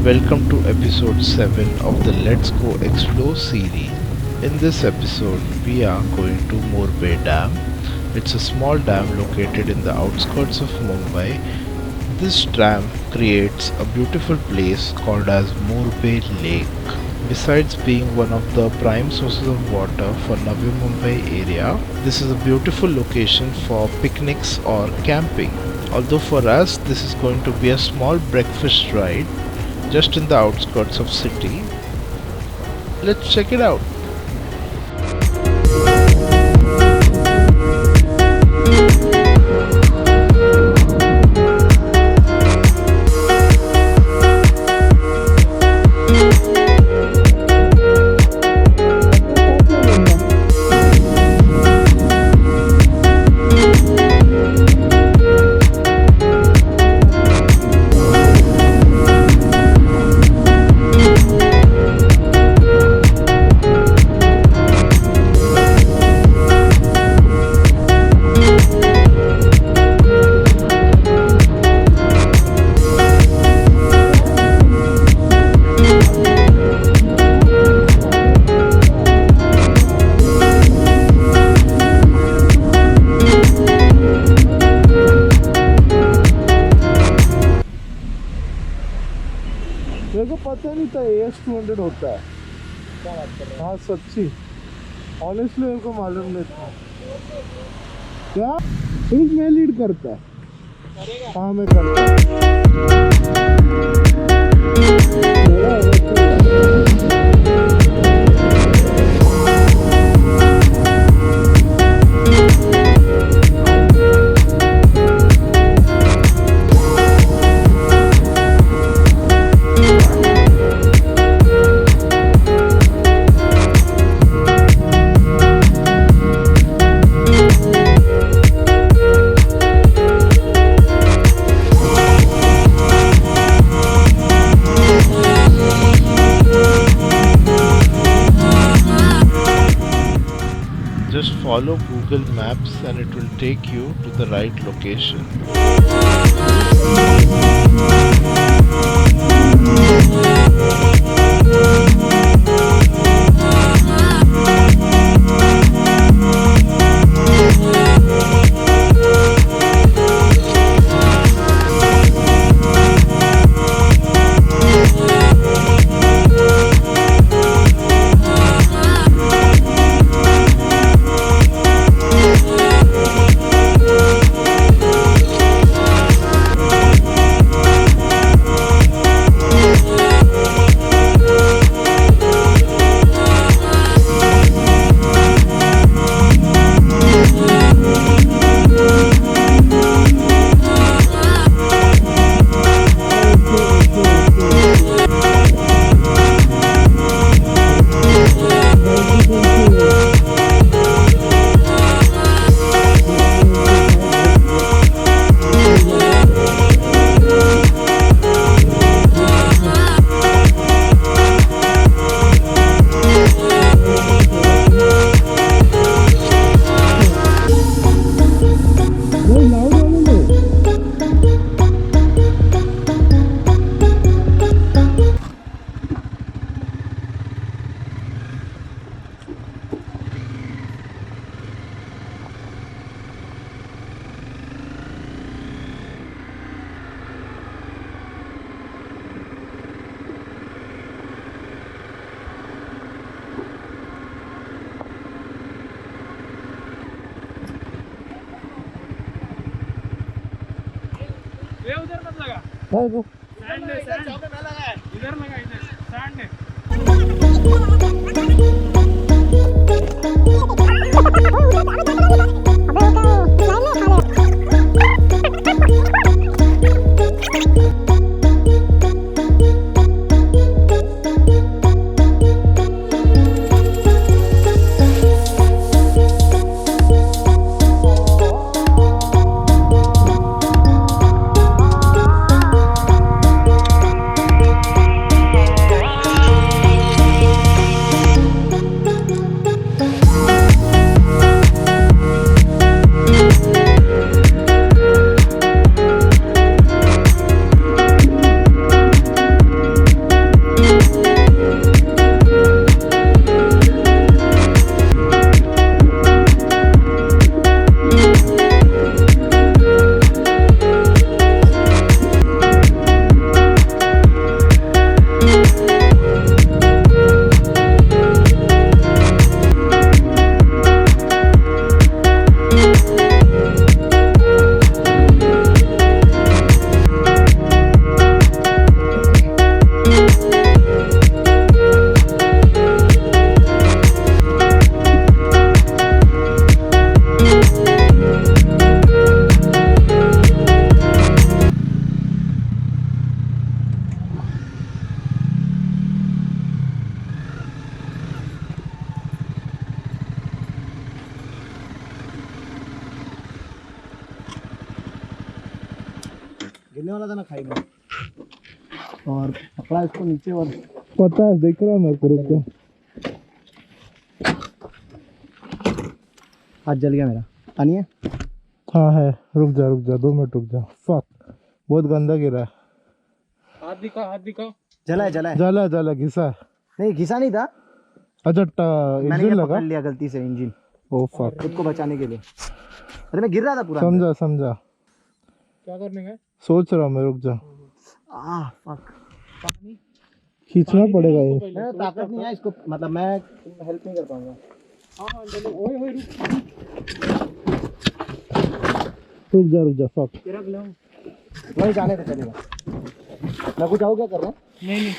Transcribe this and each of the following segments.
welcome to episode 7 of the Let's Go Explore series. In this episode, we are going to Morbay Dam. It's a small dam located in the outskirts of Mumbai. This dam creates a beautiful place called as Morbay Lake. Besides being one of the prime sources of water for Navi Mumbai area, this is a beautiful location for picnics or camping. Although for us this is going to be a small breakfast ride just in the outskirts of city. Let's check it out. मेरे को पता नहीं था AS200 होता है। क्या बात कर रहे हैं? हाँ सच्ची, ऑनेस्टली मेरे को मालूम नहीं था। क्या एक मैं लीड करता है? हाँ मैं करता Just follow Google Maps and it will take you to the right location. उधर मत लगा। है सैंड है, सैंड इधर लगा, इधर सैंड है। गिरने वाला था ना खाई में, और पकड़ा इसको नीचे और पता है, देख रहा मैं को, रुक जा। हाथ जल गया मेरा। पानी है? हाँ है, रुक जा 2 मिनट रुक जा। फक, बहुत गंदा गिरा है। हाथ दिखाओ जला है। जला घिसा है। नहीं घिसा नहीं था, अच्छा मैंने इंजन ये लगा। पकड़ लिया गलती से इंजन, ओ फक, खुद को बचाने के लिए। अरे मैं गिर रहा था पूरा। समझा क्या करने का? सोच रहा मैं, रुक जा। फक, खींचना पड़ेगा ये। मेरा ताकत नहीं है इसको, मतलब मैं हेल्प नहीं कर पाऊंगा। हाँ चलो, ओए रुक जा फक। तेरा ग्लव वही जाने तो चलेगा। मैं कुछ आओ क्या कर रहा हूँ? नहीं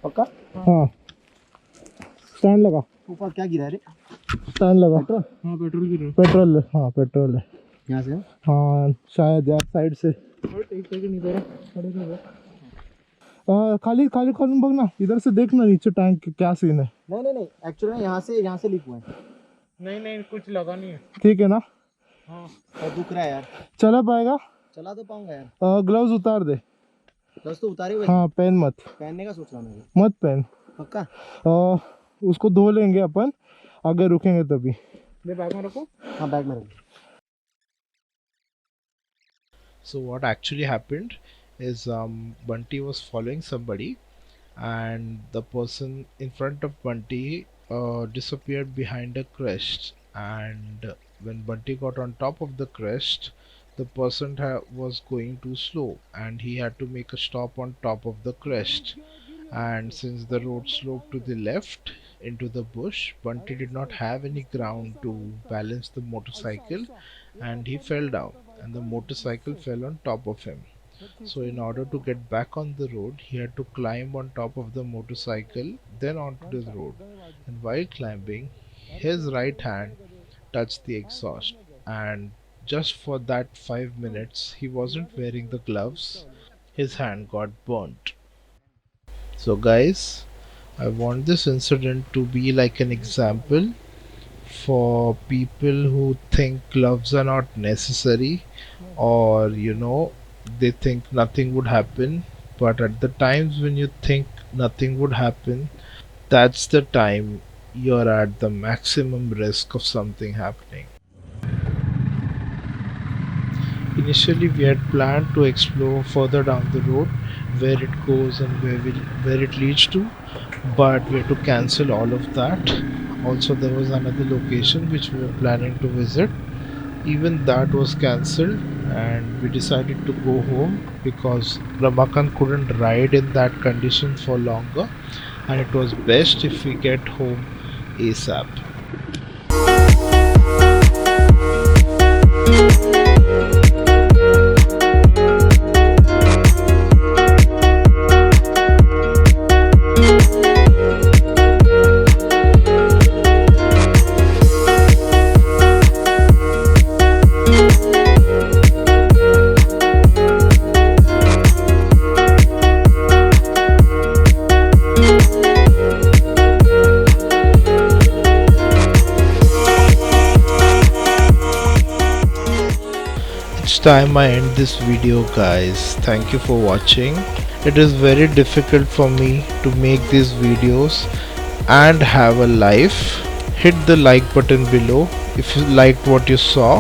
पक्का? हाँ, स्टैंड लगा। ऊपर क्या गिरा है रे? स्टैंड लगा। पेट्रोल? हाँ पेट्रोल की पेट्रोल, हाँ पेट्रोल है। यहाँ से? हाँ शायद यार, साइड से। एक सेकंड इधर खड़े रहो। खाली बग ना, इधर से देखना नीचे टैंक क्या सीन है। नहीं एक्चुअली में यहाँ से लीक हुआ है। नहीं कुछ लगा नहीं है। ठीक है ना? हाँ और दुख रहा है यार। चला पाएगा? चला तो पाऊंगा यार। ग्लव्स उतार दे। बस तो उतारे हुए। हाँ पहन मत, पहनने का सोच रहा हूँ। मत पहन। पक्का? उसको धो लेंगे अपन, अगर रुकेंगे तभी। मैं बैग में रखूँ? हाँ बैग में रख। So what actually happened is Bunty was following somebody, and the person in front of Bunty disappeared behind a crest. And when Bunty got on top of the crest, the person was going too slow, and he had to make a stop on top of the crest. And since the road sloped to the left into the bush, Bunty did not have any ground to balance the motorcycle, and he fell down, and the motorcycle fell on top of him. So in order to get back on the road, he had to climb on top of the motorcycle, then onto the road. And while climbing, his right hand touched the exhaust, and just for that 5 minutes he wasn't wearing the gloves, his hand got burnt. So guys, I want this incident to be like an example for people who think gloves are not necessary, or they think nothing would happen. But at the times when you think nothing would happen, that's the time you're at the maximum risk of something happening. Initially we had planned to explore further down the road, where it goes and where it leads to, but we had to cancel all of that. Also there was another location which we were planning to visit, even that was cancelled, and we decided to go home because Ramakan couldn't ride in that condition for longer, and it was best if we get home ASAP. Time I end this video, guys. Thank you for watching. It is very difficult for me to make these videos and have a life. Hit the like button below if you liked what you saw.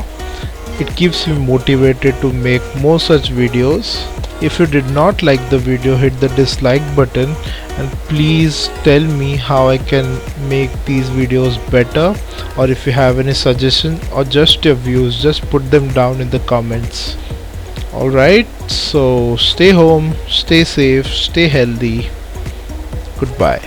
It keeps me motivated to make more such videos. If you did not like the video, hit the dislike button, and please tell me how I can make these videos better, or if you have any suggestion or just your views, just put them down in the comments. Alright, so stay home, stay safe, stay healthy. Goodbye.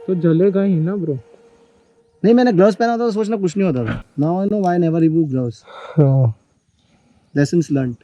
तो जलेगा ही ना bro. नहीं मैंने gloves पहना था तो सोचना कुछ नहीं होता था। Now I know why never remove gloves. हाँ लेसन्स लर्न्ड।